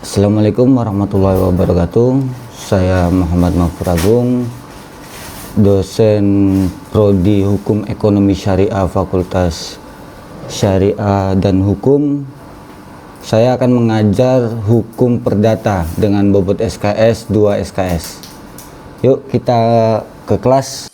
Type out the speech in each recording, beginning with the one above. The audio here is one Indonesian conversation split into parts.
Assalamualaikum warahmatullahi wabarakatuh. Saya Muhammad Mahfur Agung, dosen Prodi Hukum Ekonomi Syariah Fakultas Syariah dan Hukum. Saya akan mengajar hukum perdata dengan bobot SKS 2 SKS. Yuk kita ke kelas.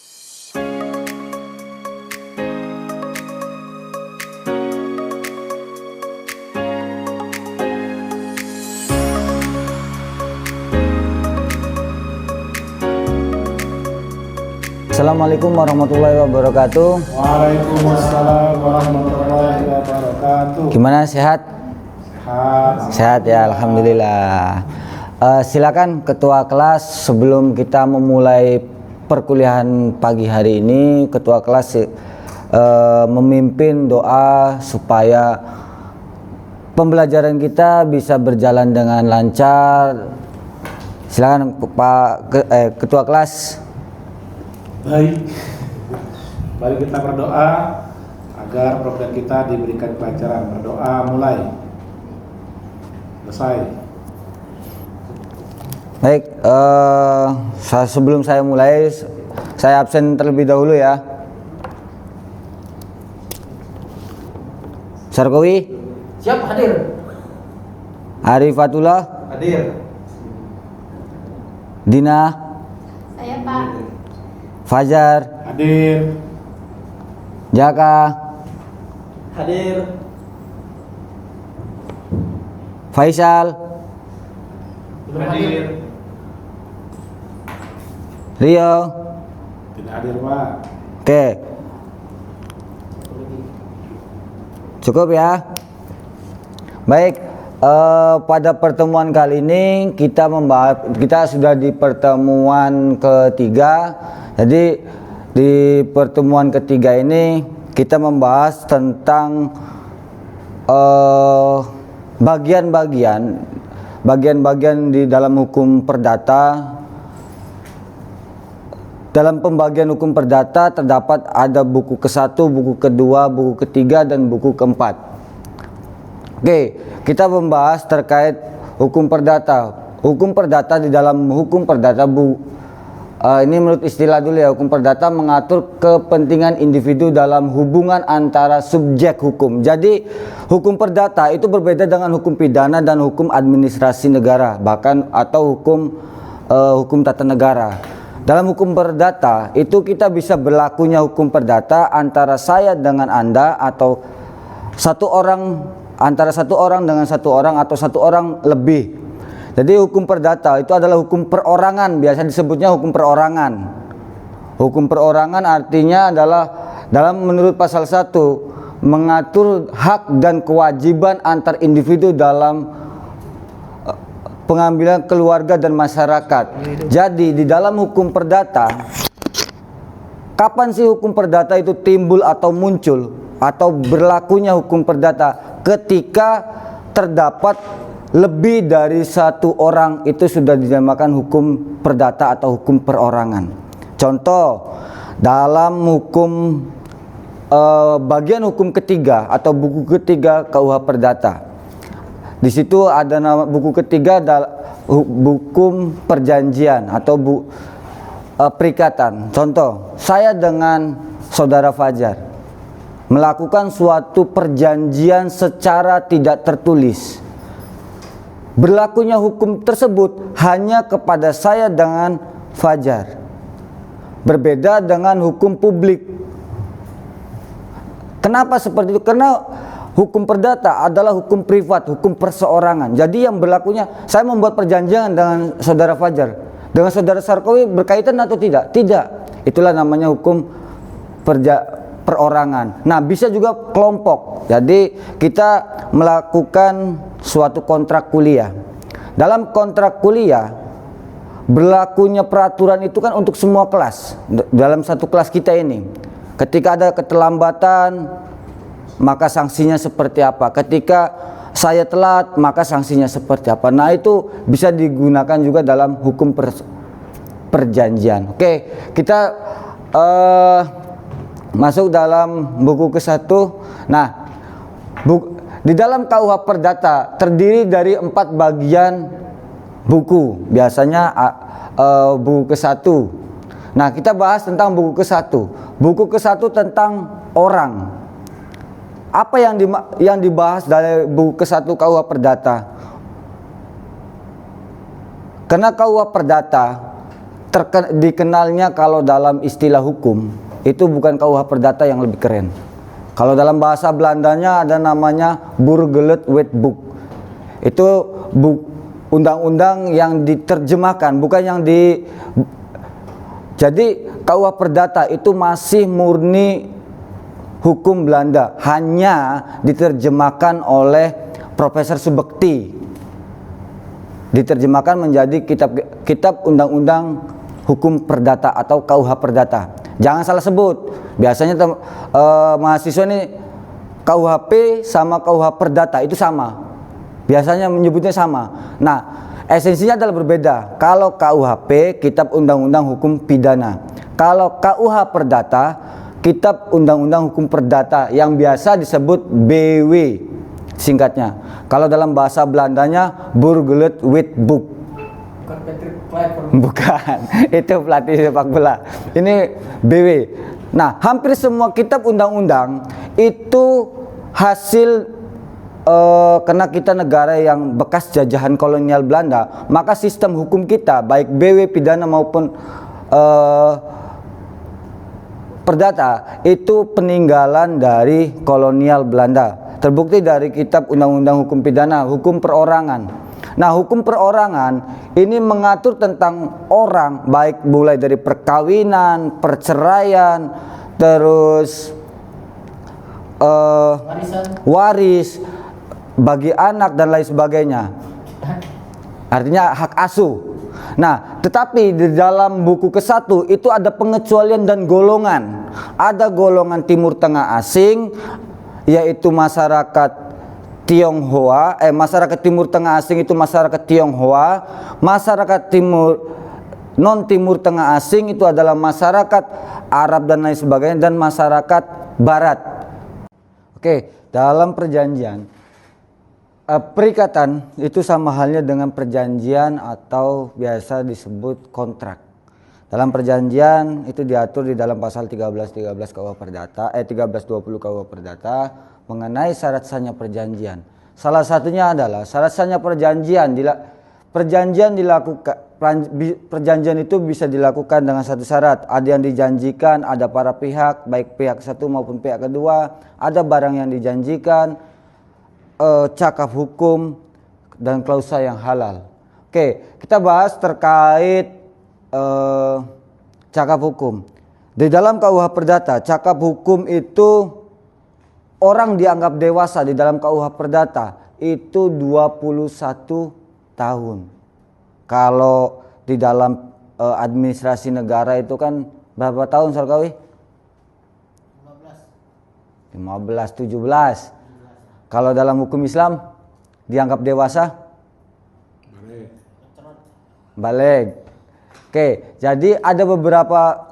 Assalamualaikum warahmatullahi wabarakatuh. Waalaikumsalam warahmatullahi wabarakatuh. Gimana, sehat? Sehat. Sehat ya, alhamdulillah. Silakan ketua kelas, sebelum kita memulai perkuliahan pagi hari ini, ketua kelas memimpin doa supaya pembelajaran kita bisa berjalan dengan ketua kelas. Baik. Mari kita berdoa agar program kita diberikan pelajaran. Berdoa mulai. Selesai. Baik, sebelum saya mulai, saya absen terlebih dahulu ya. Sarkowi? Siap, hadir. Arifatullah? Hadir. Dina? Saya Pak. Fajar? Hadir. Jaka? Hadir. Faisal? Hadir. Rio? Tidak hadir, Pak. Oke, cukup ya. Baik, pada pertemuan kali ini kita sudah di pertemuan ketiga. Jadi di pertemuan ketiga ini kita membahas tentang bagian-bagian di dalam hukum perdata. Dalam pembagian hukum perdata terdapat ada buku ke-1, buku ke-2, buku ke-3, dan buku ke-4. Oke, kita membahas terkait hukum perdata. Hukum perdata, di dalam hukum perdata, ini menurut istilah dulu ya, hukum perdata mengatur kepentingan individu dalam hubungan antara subjek hukum. Jadi hukum perdata itu berbeda dengan hukum pidana dan hukum administrasi negara, bahkan atau hukum tata negara. Dalam hukum perdata itu kita bisa berlakunya hukum perdata antara saya dengan Anda, atau antara satu orang dengan satu orang, atau satu orang lebih. Jadi hukum perdata itu adalah hukum perorangan, biasa disebutnya hukum perorangan. Hukum perorangan artinya adalah menurut pasal 1 mengatur hak dan kewajiban antar individu dalam pengambilan keluarga dan masyarakat. Jadi di dalam hukum perdata, kapan sih hukum perdata itu timbul atau muncul atau berlakunya hukum perdata? Ketika terdapat lebih dari satu orang, itu sudah dinamakan hukum perdata atau hukum perorangan. Contoh, dalam bagian hukum ketiga atau buku ketiga KUH Perdata. Di situ ada nama buku ketiga hukum perjanjian atau perikatan. Contoh, saya dengan saudara Fajar melakukan suatu perjanjian secara tidak tertulis. Berlakunya hukum tersebut hanya kepada saya dengan Fajar. Berbeda dengan hukum publik. Kenapa seperti itu? Karena hukum perdata adalah hukum privat, hukum perseorangan. Jadi yang berlakunya, saya membuat perjanjian dengan saudara Fajar, dengan saudara Sarkowi berkaitan atau tidak? Tidak. Itulah namanya hukum perorangan. Nah, bisa juga kelompok. Jadi kita melakukan suatu kontrak kuliah. Dalam kontrak kuliah, berlakunya peraturan itu kan untuk semua kelas. Dalam satu kelas kita ini, ketika ada keterlambatan, maka sanksinya seperti apa? Ketika saya telat, maka sanksinya seperti apa? Nah, itu bisa digunakan juga dalam hukum perjanjian. Oke, kita masuk dalam buku ke-1. Nah, di dalam KUH Perdata terdiri dari 4 bagian buku. Biasanya buku ke-1. Nah, kita bahas tentang buku ke-1. Buku ke-1 tentang orang. Apa yang dibahas dari buku ke-1 KUH Perdata? Karena KUH Perdata dikenalnya kalau dalam istilah hukum itu bukan KUH Perdata yang lebih keren. Kalau dalam bahasa Belandanya ada namanya Burgerlijk Wetboek. Itu undang-undang yang diterjemahkan, bukan yang Jadi KUH Perdata itu masih murni hukum Belanda, hanya diterjemahkan oleh Profesor Subekti. Diterjemahkan menjadi kitab undang-undang hukum perdata atau KUH Perdata. Jangan salah sebut. Biasanya mahasiswa ini KUHP sama KUH Perdata itu sama. Biasanya menyebutnya sama. Nah, esensinya adalah berbeda. Kalau KUHP, kitab undang-undang hukum pidana. Kalau KUH Perdata, kitab undang-undang hukum perdata yang biasa disebut BW singkatnya. Kalau dalam bahasa Belandanya Burgerlijk Wetboek. Bukan Patrick Kluivert. Bukan, itu pelatih sepak bola. Ini BW. Nah, hampir semua kitab undang-undang itu hasil karena kita negara yang bekas jajahan kolonial Belanda, maka sistem hukum kita baik BW pidana maupun perdata itu peninggalan dari kolonial Belanda. Terbukti dari kitab undang-undang hukum pidana, hukum perorangan. Nah, hukum perorangan ini mengatur tentang orang, baik mulai dari perkawinan, perceraian, terus waris bagi anak dan lain sebagainya. Artinya hak asuh. Nah, tetapi di dalam buku ke-1 itu ada pengecualian dan golongan. Ada golongan Timur Tengah asing, yaitu masyarakat Tionghoa, masyarakat Timur Tengah asing itu masyarakat Tionghoa, masyarakat non Timur Tengah asing itu adalah masyarakat Arab dan lain sebagainya, dan masyarakat Barat. Oke, dalam perjanjian, perikatan itu sama halnya dengan perjanjian atau biasa disebut kontrak. Dalam perjanjian itu diatur di dalam pasal 13 KUH Perdata, 1320 KUH Perdata mengenai syarat sahnya perjanjian. Salah satunya adalah syarat sahnya perjanjian perjanjian itu bisa dilakukan dengan satu syarat. Ada yang dijanjikan, ada para pihak, baik pihak satu maupun pihak kedua, ada barang yang dijanjikan, cakap hukum dan klausa yang halal. Oke, kita bahas terkait cakap hukum. Di dalam KUH Perdata, cakap hukum itu orang dianggap dewasa di dalam KUH Perdata itu 21 tahun. Kalau di dalam administrasi negara itu kan berapa tahun Sarkawi? 15, 17. Kalau dalam hukum Islam dianggap dewasa? Balik. Oke, jadi ada beberapa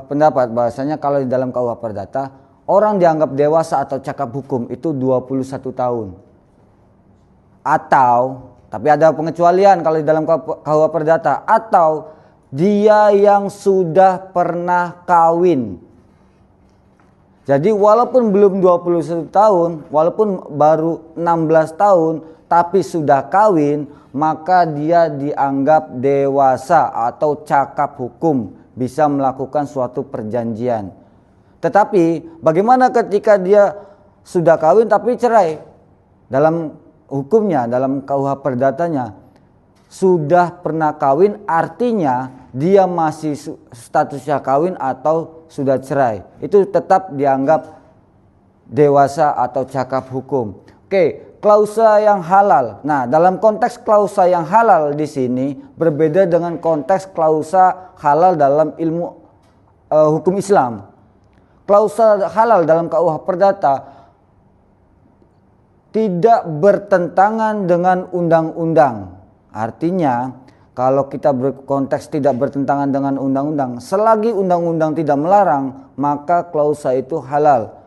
pendapat bahasanya kalau di dalam KUH Perdata orang dianggap dewasa atau cakap hukum itu 21 tahun. Atau, tapi ada pengecualian kalau di dalam KUH Perdata, atau dia yang sudah pernah kawin. Jadi walaupun belum 21 tahun, walaupun baru 16 tahun, tapi sudah kawin, maka dia dianggap dewasa atau cakap hukum, bisa melakukan suatu perjanjian. Tetapi bagaimana ketika dia sudah kawin tapi cerai? Dalam hukumnya, dalam KUH Perdatanya, sudah pernah kawin artinya dia masih statusnya kawin atau sudah cerai. Itu tetap dianggap dewasa atau cakap hukum. Oke, klausa yang halal. Nah, dalam konteks klausa yang halal di sini berbeda dengan konteks klausa halal dalam ilmu hukum Islam. Klausa halal dalam KUH Perdata tidak bertentangan dengan undang-undang. Artinya, kalau kita berkonteks tidak bertentangan dengan undang-undang, selagi undang-undang tidak melarang, maka klausa itu halal.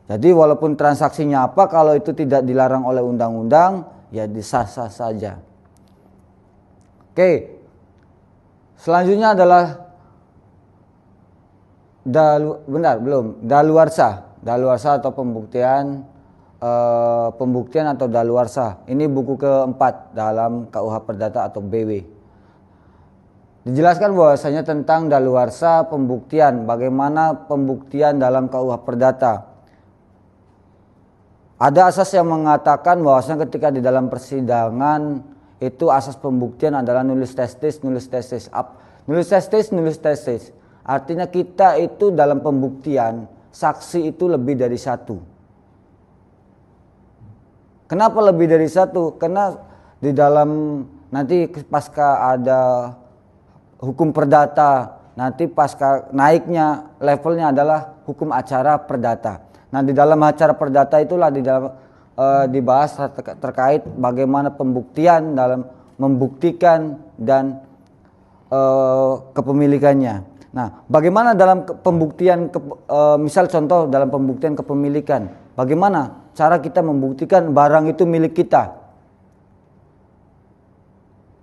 Jadi walaupun transaksinya apa, kalau itu tidak dilarang oleh undang-undang, ya disah-sah saja. Oke. Selanjutnya adalah daluarsa. Daluarsa atau pembuktian atau daluarsa. Ini buku keempat dalam KUH Perdata atau BW. Dijelaskan bahwasanya tentang daluarsa pembuktian, bagaimana pembuktian dalam KUH Perdata. Ada asas yang mengatakan bahwasanya ketika di dalam persidangan itu asas pembuktian adalah nullus testis, nullus testis. Nullus testis, nullus testis. Artinya kita itu dalam pembuktian, saksi itu lebih dari satu. Kenapa lebih dari satu? Karena di dalam nanti pasca ada hukum perdata, nanti pasca naiknya levelnya adalah hukum acara perdata. Nah, di dalam acara perdata itulah dibahas terkait bagaimana pembuktian dalam membuktikan dan kepemilikannya. Nah, bagaimana dalam pembuktian, misal contoh dalam pembuktian kepemilikan, bagaimana cara kita membuktikan barang itu milik kita?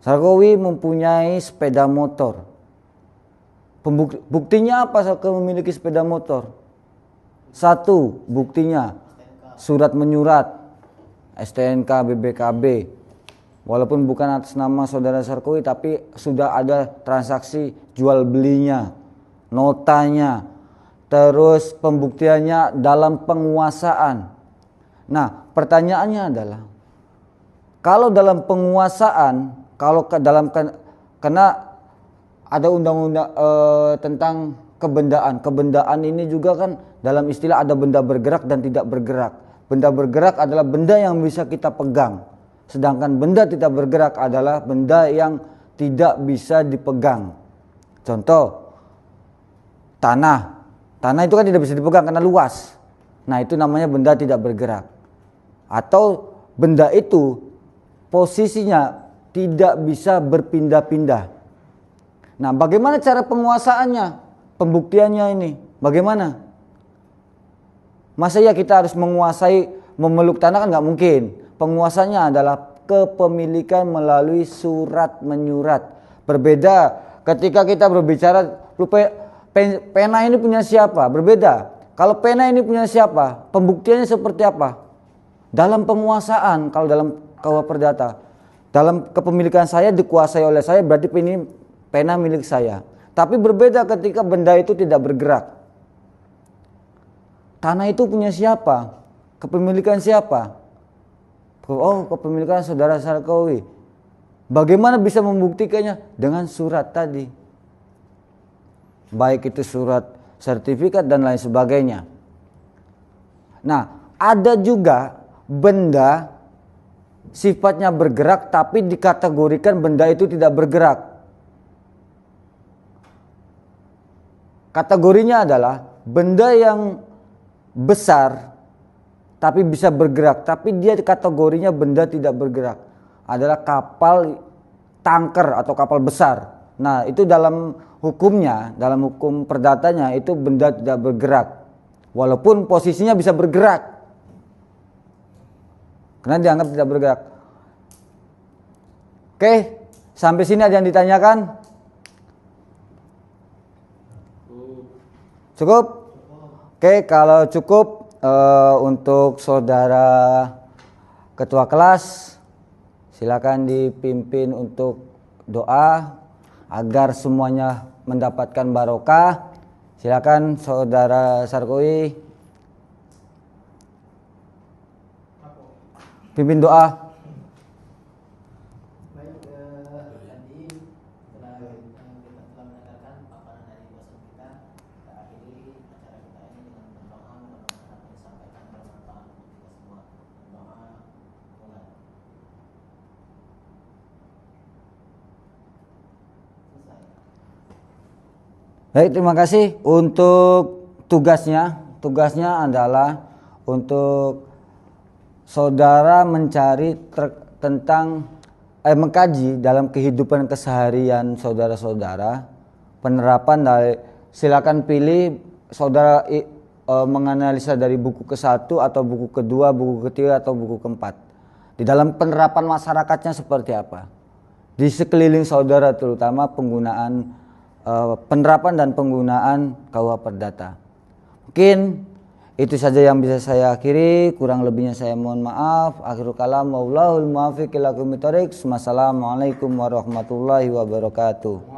Sarkowi mempunyai sepeda motor. Buktinya apa Sarkowi memiliki sepeda motor? Satu, buktinya surat menyurat STNK BBKB. Walaupun bukan atas nama saudara Sarkowi, tapi sudah ada transaksi jual belinya, notanya, terus pembuktiannya dalam penguasaan. Nah, pertanyaannya adalah, kalau dalam penguasaan, karena ada undang-undang tentang kebendaan. Kebendaan ini juga kan dalam istilah ada benda bergerak dan tidak bergerak. Benda bergerak adalah benda yang bisa kita pegang. Sedangkan benda tidak bergerak adalah benda yang tidak bisa dipegang. Contoh, tanah. Tanah itu kan tidak bisa dipegang karena luas. Nah, itu namanya benda tidak bergerak. Atau benda itu posisinya tidak bisa berpindah-pindah. Nah, bagaimana cara penguasaannya? Pembuktiannya ini bagaimana? Masa ya kita harus menguasai memeluk tanah, kan nggak mungkin. Penguasanya adalah kepemilikan melalui surat menyurat. Berbeda ketika kita berbicara pena ini punya siapa? Berbeda. Kalau pena ini punya siapa? Pembuktiannya seperti apa? Dalam penguasaan, kalau dalam KUH Perdata, dalam kepemilikan saya dikuasai oleh saya, berarti ini pena milik saya. Tapi berbeda ketika benda itu tidak bergerak. Tanah itu punya siapa? Kepemilikan siapa? Oh, kepemilikan saudara Sarkowi. Bagaimana bisa membuktikannya? Dengan surat tadi. Baik itu surat sertifikat dan lain sebagainya. Nah, ada juga benda sifatnya bergerak tapi dikategorikan benda itu tidak bergerak. Kategorinya adalah benda yang besar tapi bisa bergerak, tapi dia kategorinya benda tidak bergerak. Adalah kapal tanker atau kapal besar. Nah, itu dalam hukumnya, dalam hukum perdatanya itu benda tidak bergerak. Walaupun posisinya bisa bergerak. Karena dianggap tidak bergerak. Oke, sampai sini ada yang ditanyakan? Cukup? Oke, kalau cukup untuk saudara ketua kelas, silakan dipimpin untuk doa agar semuanya mendapatkan barokah. Silakan saudara Sarkowi pimpin doa. Baik, terima kasih. Untuk tugasnya adalah untuk saudara mencari mengkaji dalam kehidupan keseharian saudara-saudara penerapan dari, silakan pilih saudara menganalisa dari buku ke-1 atau buku kedua, buku ketiga atau buku keempat. Di dalam penerapan masyarakatnya seperti apa? Di sekeliling saudara terutama penggunaan penerapan dan penggunaan KUH Perdata. Mungkin itu saja yang bisa saya akhiri, kurang lebihnya saya mohon maaf. Akhirul kalam wallahul muwaffiq ila aqwamit thoriq. Wassalamualaikum warahmatullahi wabarakatuh.